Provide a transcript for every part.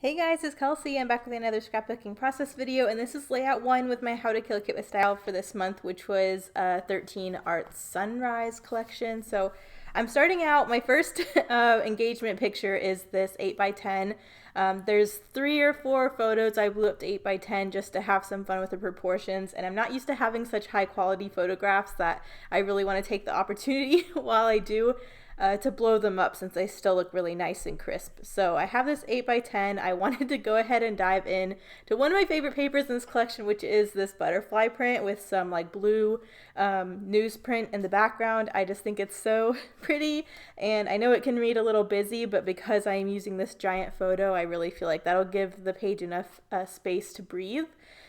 Hey guys, it's Kelsey. I'm back with another scrapbooking process video, and this is layout 1 with my How to Kill a Kit with Style for this month, which was a 13 Arts Sunrise collection. So I'm starting out, my first engagement picture is this 8x10. There's 3 or 4 photos I blew up to 8x10 just to have some fun with the proportions, and I'm not used to having such high quality photographs that I really want to take the opportunity while I do to blow them up since they still look really nice and crisp. So I have this 8x10. I wanted to go ahead and dive in to one of my favorite papers in this collection, which is this butterfly print with some like blue newsprint in the background. I just think it's so pretty, and I know it can read a little busy, but because I'm using this giant photo, I really feel like that'll give the page enough space to breathe.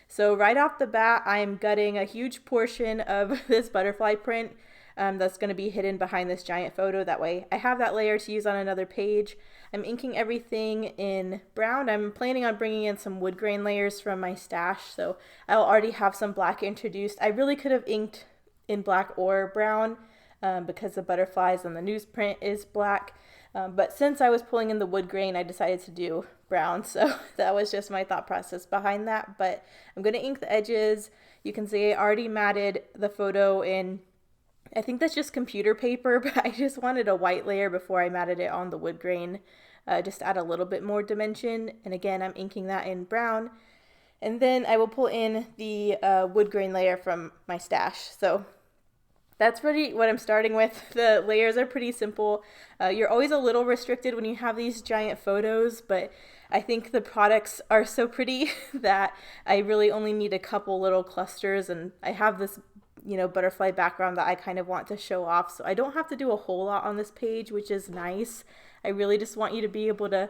So right off the bat, I'm gutting a huge portion of this butterfly print that's going to be hidden behind this giant photo. That way I have that layer to use on another page. I'm inking everything in brown. I'm planning on bringing in some wood grain layers from my stash, so I'll already have some black introduced. I really could have inked in black or brown because the butterflies and the newsprint is black. But since I was pulling in the wood grain, I decided to do brown. So that was just my thought process behind that. But I'm going to ink the edges. You can see I already matted the photo in, I think that's just computer paper, but I just wanted a white layer before I matted it on the wood grain, just to add a little bit more dimension. And again, I'm inking that in brown. And then I will pull in the wood grain layer from my stash. So that's really what I'm starting with. The layers are pretty simple. You're always a little restricted when you have these giant photos, but I think the products are so pretty that I really only need a couple little clusters, and I have this butterfly background that I kind of want to show off, so I don't have to do a whole lot on this page, which is nice. I really just want you to be able to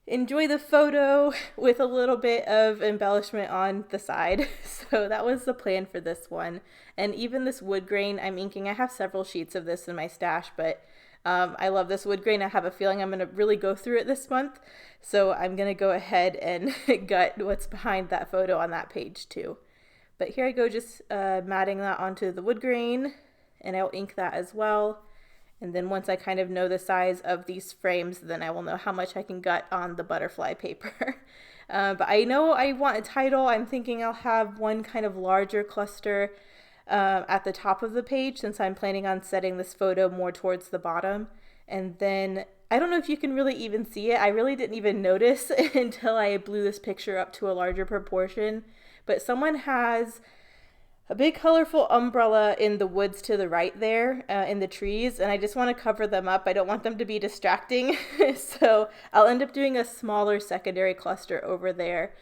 enjoy the photo with a little bit of embellishment on the side. So that was the plan for this one. And even this wood grain I'm inking, I have several sheets of this in my stash, but I love this wood grain. I have a feeling I'm going to really go through it this month, so I'm going to go ahead and gut what's behind that photo on that page too. But here I go, just matting that onto the wood grain, and I'll ink that as well. And then once I kind of know the size of these frames, then I will know how much I can gut on the butterfly paper. But I know I want a title. I'm thinking I'll have one kind of larger cluster at the top of the page, since I'm planning on setting this photo more towards the bottom. And then I don't know if you can really even see it. I really didn't even notice until I blew this picture up to a larger proportion. But someone has a big colorful umbrella in the woods to the right there, in the trees, and I just want to cover them up. I don't want them to be distracting. So I'll end up doing a smaller secondary cluster over there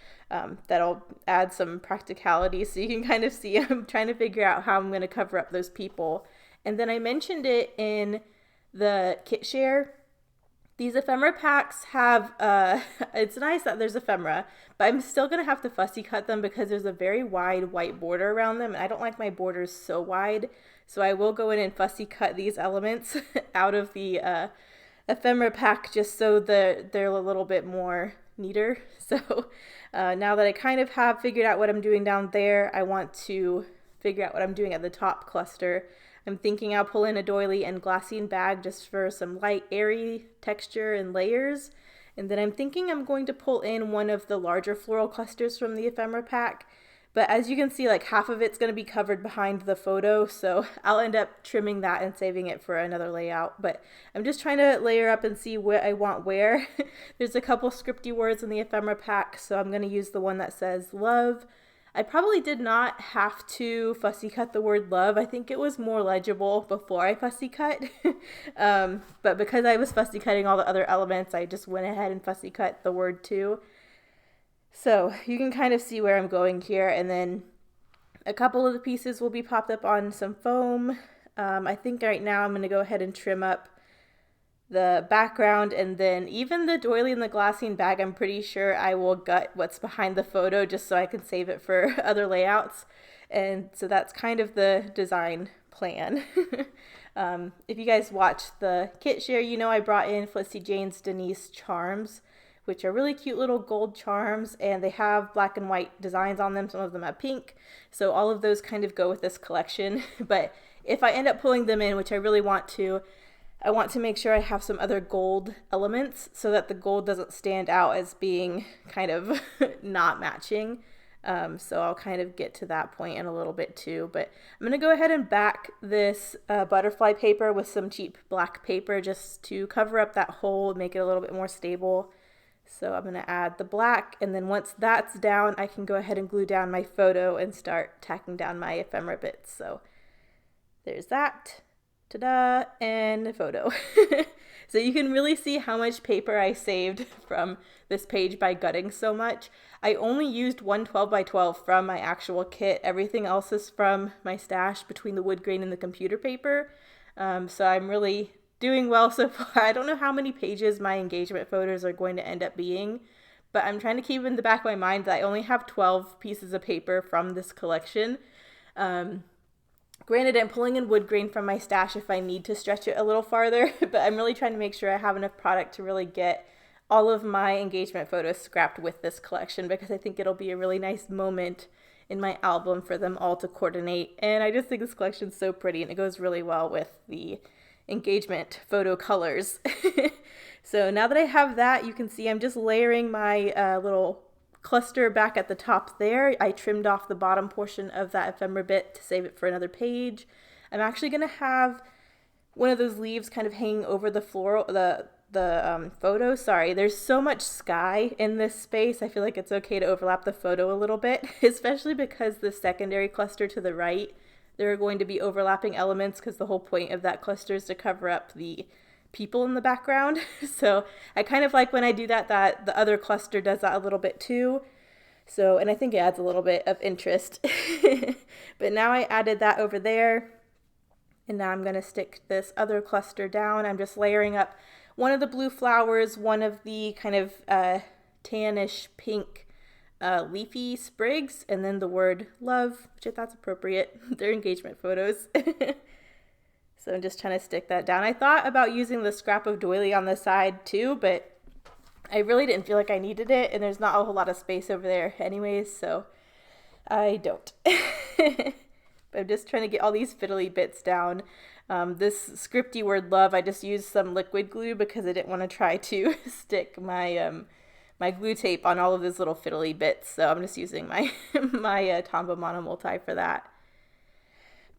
that'll add some practicality, so you can kind of see I'm trying to figure out how I'm going to cover up those people. And then I mentioned it in the kit share. These ephemera packs have, it's nice that there's ephemera, but I'm still going to have to fussy cut them because there's a very wide white border around them, and I don't like my borders so wide. So I will go in and fussy cut these elements out of the ephemera pack just so they're a little bit more neater. So now that I kind of have figured out what I'm doing down there, I want to figure out what I'm doing at the top cluster. I'm thinking I'll pull in a doily and glassine bag just for some light, airy texture and layers. And then I'm thinking I'm going to pull in one of the larger floral clusters from the ephemera pack. But as you can see, like half of it's going to be covered behind the photo, so I'll end up trimming that and saving it for another layout. But I'm just trying to layer up and see what I want where. There's a couple scripty words in the ephemera pack, so I'm going to use the one that says love. I probably did not have to fussy cut the word love. I think it was more legible before I fussy cut. But because I was fussy cutting all the other elements, I just went ahead and fussy cut the word too. So you can kind of see where I'm going here. And then a couple of the pieces will be popped up on some foam. I think right now I'm going to go ahead and trim up the background, and then even the doily and the glassine bag, I'm pretty sure I will gut what's behind the photo just so I can save it for other layouts. And so that's kind of the design plan. If you guys watched the kit share, you know I brought in Felicity Jane's Denise charms, which are really cute little gold charms, and they have black and white designs on them. Some of them have pink, so all of those kind of go with this collection. But if I end up pulling them in, which I really want to, I want to make sure I have some other gold elements so that the gold doesn't stand out as being kind of not matching. So I'll kind of get to that point in a little bit too, but I'm going to go ahead and back this butterfly paper with some cheap black paper just to cover up that hole and make it a little bit more stable. So I'm going to add the black, and then once that's down, I can go ahead and glue down my photo and start tacking down my ephemera bits. So there's that. Ta-da! And a photo. So you can really see how much paper I saved from this page by gutting so much. I only used one 12x12 from my actual kit. Everything else is from my stash between the wood grain and the computer paper. So I'm really doing well so far. I don't know how many pages my engagement photos are going to end up being, but I'm trying to keep in the back of my mind that I only have 12 pieces of paper from this collection. Granted, I'm pulling in wood grain from my stash if I need to stretch it a little farther, but I'm really trying to make sure I have enough product to really get all of my engagement photos scrapped with this collection, because I think it'll be a really nice moment in my album for them all to coordinate. And I just think this collection's so pretty, and it goes really well with the engagement photo colors. So now that I have that, you can see I'm just layering my little cluster back at the top there. I trimmed off the bottom portion of that ephemera bit to save it for another page. I'm actually going to have one of those leaves kind of hanging over the floral, the photo. Sorry, there's so much sky in this space. I feel like it's okay to overlap the photo a little bit, especially because the secondary cluster to the right, there are going to be overlapping elements because the whole point of that cluster is to cover up the people in the background. So I kind of like when I do that the other cluster does that a little bit too. So, and I think it adds a little bit of interest. But now I added that over there, and now I'm going to stick this other cluster down. I'm just layering up one of the blue flowers, one of the kind of tannish pink leafy sprigs, and then the word love, which I thought's appropriate. They're engagement photos. So I'm just trying to stick that down. I thought about using the scrap of doily on the side too, but I really didn't feel like I needed it, and there's not a whole lot of space over there anyways, so I don't. But I'm just trying to get all these fiddly bits down. This scripty word love, I just used some liquid glue because I didn't want to try to stick my my glue tape on all of these little fiddly bits, so I'm just using my my Tombow Mono Multi for that.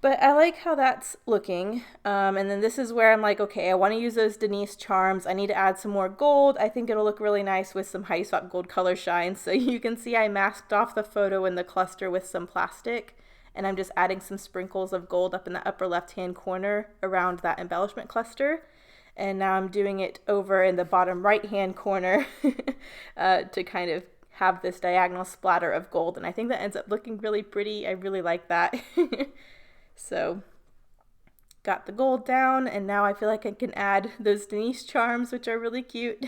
But I like how that's looking. And then this is where I'm like, okay, I want to use those Denise charms. I need to add some more gold. I think it'll look really nice with some Heidi Swapp gold color shine. So you can see I masked off the photo in the cluster with some plastic. And I'm just adding some sprinkles of gold up in the upper left-hand corner around that embellishment cluster. And now I'm doing it over in the bottom right-hand corner to kind of have this diagonal splatter of gold. And I think that ends up looking really pretty. I really like that. So got the gold down, and now I feel like I can add those Denise charms, which are really cute.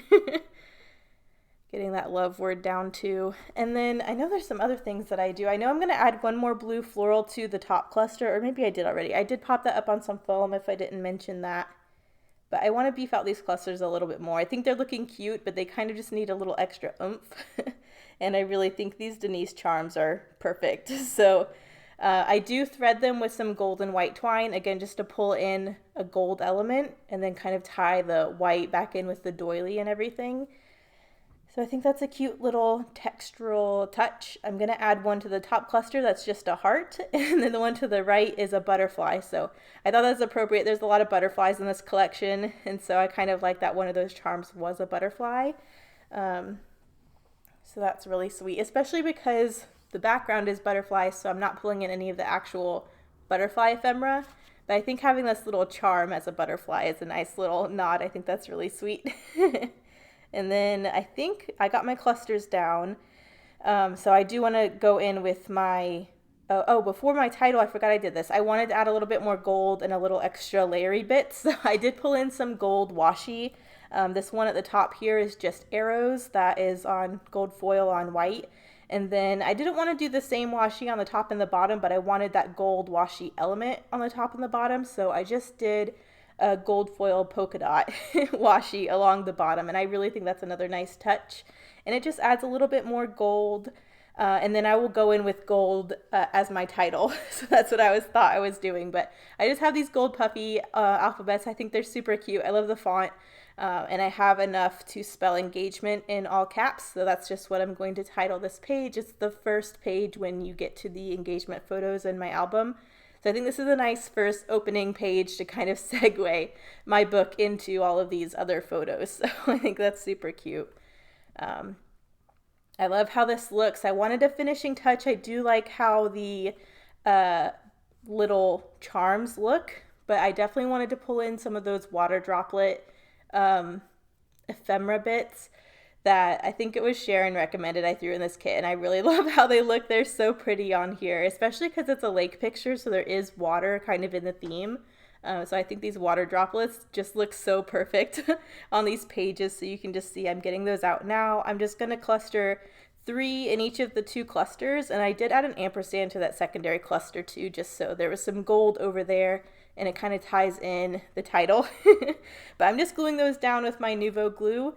Getting that love word down too. And then I know there's some other things that I do. I know I'm going to add one more blue floral to the top cluster, or maybe I did already. I did pop that up on some foam if I didn't mention that. But I want to beef out these clusters a little bit more. I think they're looking cute, but they kind of just need a little extra oomph. And I really think these Denise charms are perfect. So I do thread them with some gold and white twine, again, just to pull in a gold element and then kind of tie the white back in with the doily and everything. So I think that's a cute little textural touch. I'm going to add one to the top cluster that's just a heart, and then the one to the right is a butterfly. So I thought that was appropriate. There's a lot of butterflies in this collection, and so I kind of like that one of those charms was a butterfly. So that's really sweet, especially because the background is butterflies, so I'm not pulling in any of the actual butterfly ephemera. But I think having this little charm as a butterfly is a nice little nod. I think that's really sweet. And then I think I got my clusters down. So I do want to go in with my, before my title, I forgot I did this. I wanted to add a little bit more gold and a little extra layery bits. So I did pull in some gold washi. This one at the top here is just arrows that is on gold foil on white. And then I didn't want to do the same washi on the top and the bottom, but I wanted that gold washi element on the top and the bottom. So I just did a gold foil polka dot washi along the bottom. And I really think that's another nice touch. And it just adds a little bit more gold And then I will go in with gold as my title. So that's what thought I was doing. But I just have these gold puffy alphabets. I think they're super cute. I love the font. And I have enough to spell engagement in all caps. So that's just what I'm going to title this page. It's the first page when you get to the engagement photos in my album. So I think this is a nice first opening page to kind of segue my book into all of these other photos. So I think that's super cute. I love how this looks. I wanted a finishing touch. I do like how the little charms look, but I definitely wanted to pull in some of those water droplet ephemera bits that I think it was Sharon recommended I threw in this kit, and I really love how they look. They're so pretty on here, especially because it's a lake picture, so there is water kind of in the theme. So I think these water droplets just look so perfect on these pages. So you can just see I'm getting those out now. I'm just going to cluster 3 in each of the 2 clusters. And I did add an ampersand to that secondary cluster too, just so there was some gold over there and it kind of ties in the title. But I'm just gluing those down with my Nuvo glue.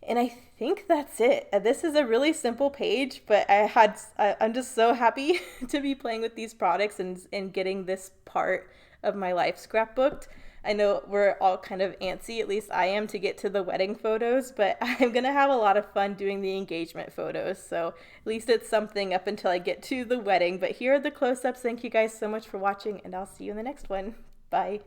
And I think that's it. This is a really simple page, but I'm just so happy to be playing with these products and getting this part of my life scrapbooked. I know we're all kind of antsy, at least I am, to get to the wedding photos, but I'm gonna have a lot of fun doing the engagement photos, so at least it's something up until I get to the wedding. But here are the close-ups. Thank you guys so much for watching, and I'll see you in the next one. Bye.